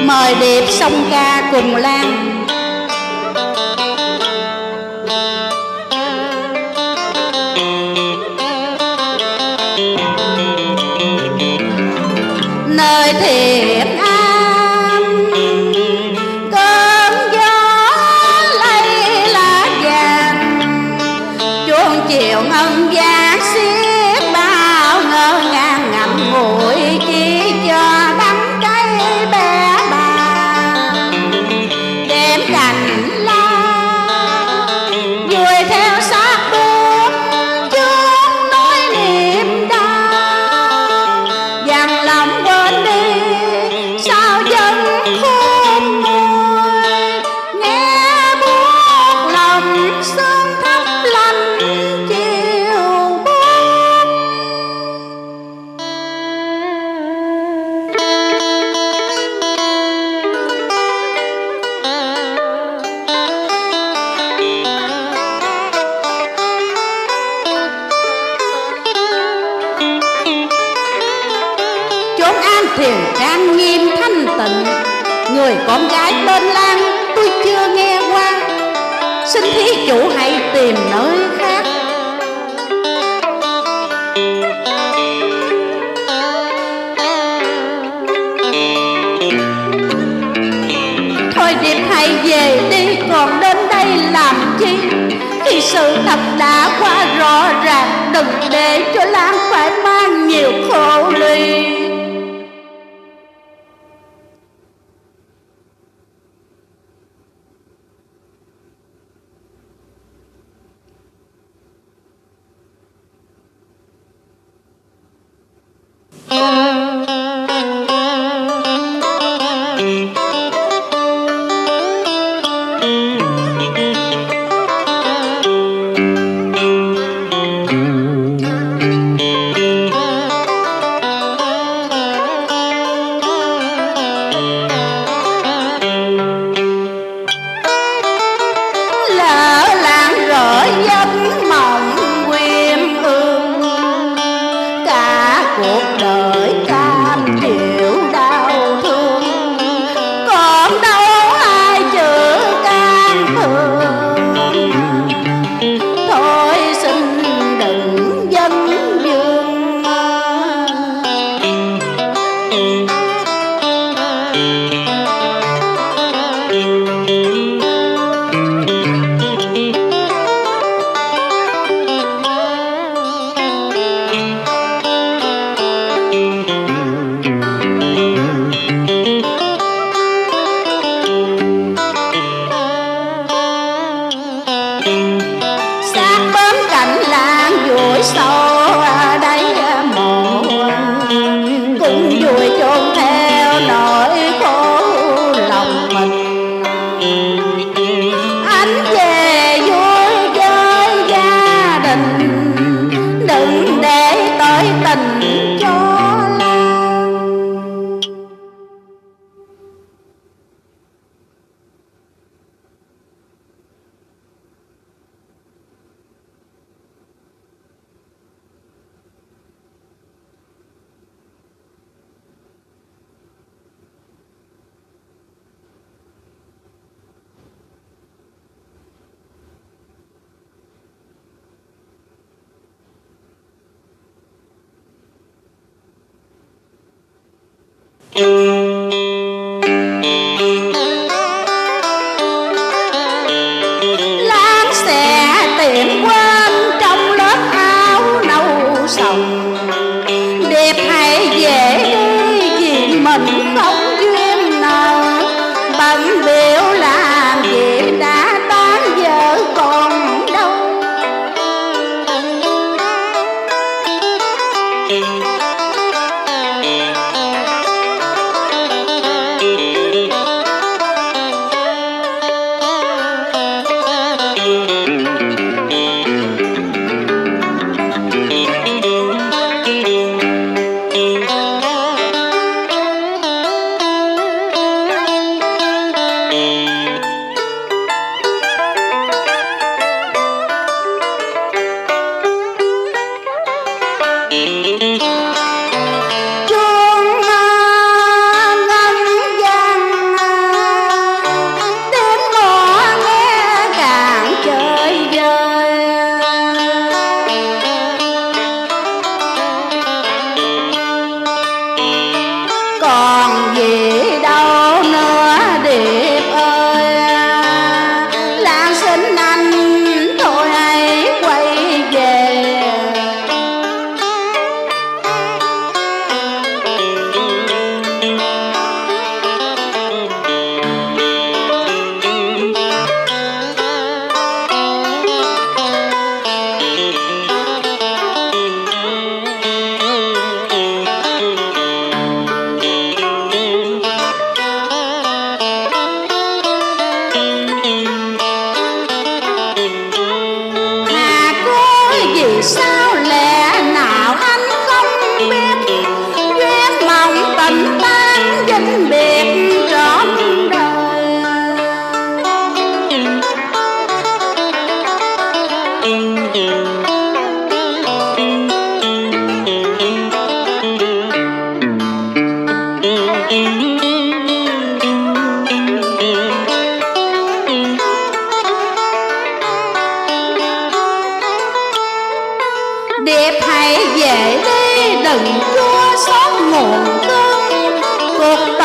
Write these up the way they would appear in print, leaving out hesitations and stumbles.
Mời điệp song ca cùng lan. Nơi thiện an cơn gió lay lá vàng, chuông chiều ngân vang xiết bao ngơ ngàng ngậm ngùi chỉ cho đắng cay bé bàng. Đêm cành la vui theo sát bước chuông nói niềm đau, dằn lòng quên đi sao dân khôn nguôi, nghe buốt lòng sương thấp lạnh chiều buốt. Chốn an thiền trang nghiêm thanh tịnh, người con gái tên Lan tôi chưa nghe qua, xin thí chủ hãy tìm nơi khác. Thôi điệp hãy về đi, còn đến đây làm chi? Khi sự thật đã qua rõ ràng, đừng để cho Lan phải mang nhiều khổ ly. Lỡ làng rỡ giấc mộng quyên ương, cả cuộc đời cam chịu đau thương, còn đâu ai chữ can thương. Thôi xin đừng dân dương, sát bến cạnh làng vùi sâu đáy mộ, cũng vùi chôn theo nỗi khổ lòng mình. Anh về vui với gia đình, đừng để tội tình cho Lan.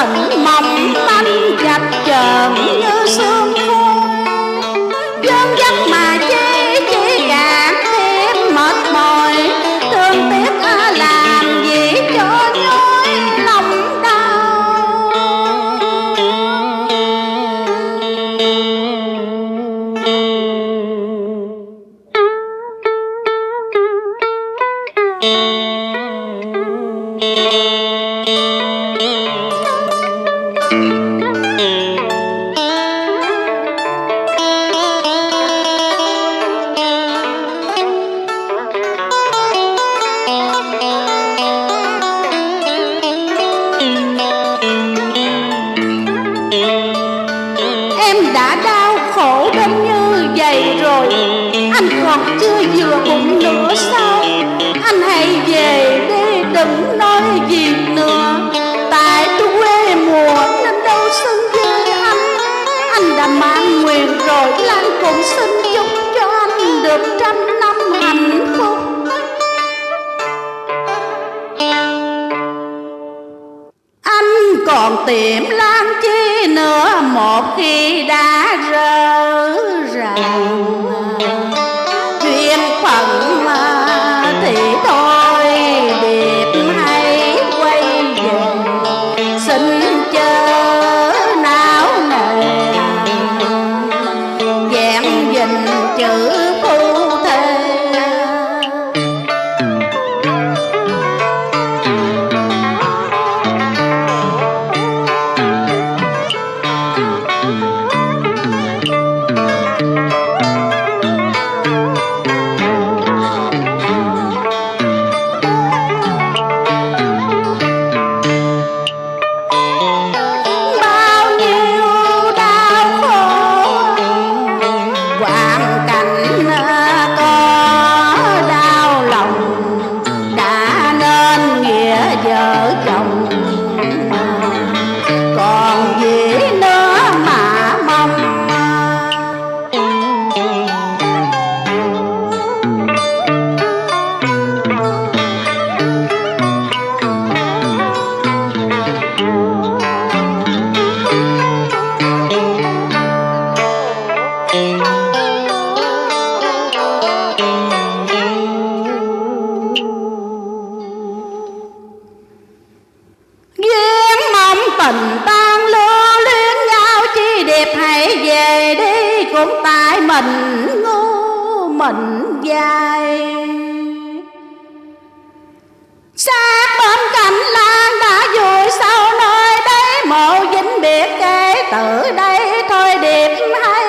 mình mong manh chập chờn như sương khô, dân dắt mà chỉ càng thêm mệt mỏi, thương tiếc làm gì cho nhói lòng đau. Em đã đau khổ đến như vậy rồi, anh còn chưa vừa bụng nữa sao? Anh hãy về đi, đừng nói gì nữa. Tại tôi quê mùa nên đâu xứng với anh. Anh đã mang nguyện rồi, Lan cũng xin chúc cho anh được 100 năm hạnh phúc. Anh còn tìm Lan chi nữa, một khi đã rỡ ràng duyên phận thì thôi, điệp hãy quay về, xin chớ não nề vẹn dình chữ phu thê. Tình tan lưu luyến nhau chi đẹp, hãy về đi, cũng tại mình ngu mình dại. Sát bên cạnh Lan đã vui sau nơi đấy, mộ vĩnh biệt kể từ đây thôi, đẹp hãy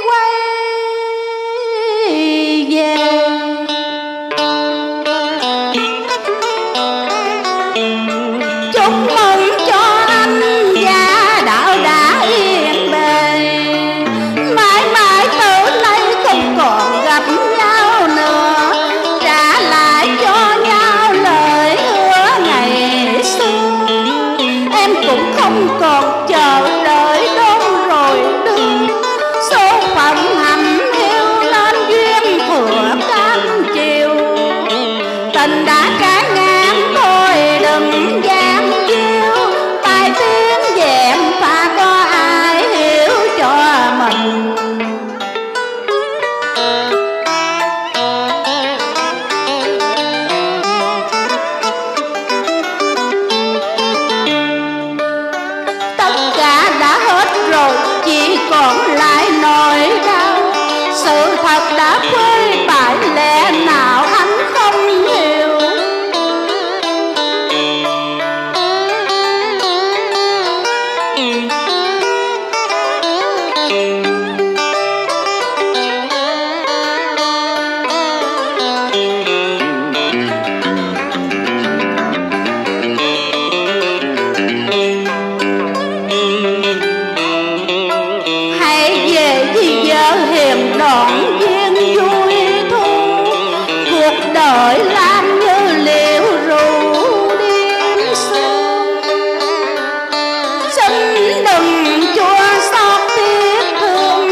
quay về. Chúc mừng cho anh gia đạo đã yên bề, mãi mãi từ nay không còn gặp nhau nữa, trả lại cho nhau lời hứa ngày xưa. Em cũng không còn chờ đợi đâu rồi đưa, số phận hạnh yêu nên duyên thừa cam chiều. Tình đã trái ngang thôi đừng gian chiêu, tai tiếng dẹm pha có ai hiểu cho mình. Tất cả đã hết rồi, chỉ còn lại nỗi đau. Sự thật đã phơi bại, lẽ nào anh không hiểu. Hãy về vì vợ hiền đoạn duyên vui thu, cuộc đời làm như liễu rượu đêm sương. Xin đừng chua xót tiếc thương,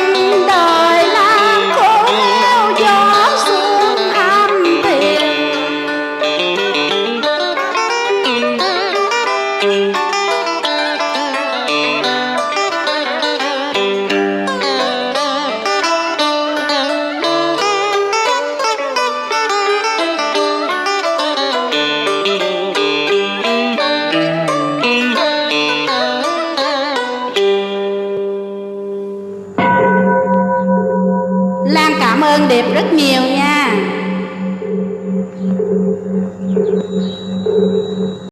đời Lan khổ theo gió sương am thiền.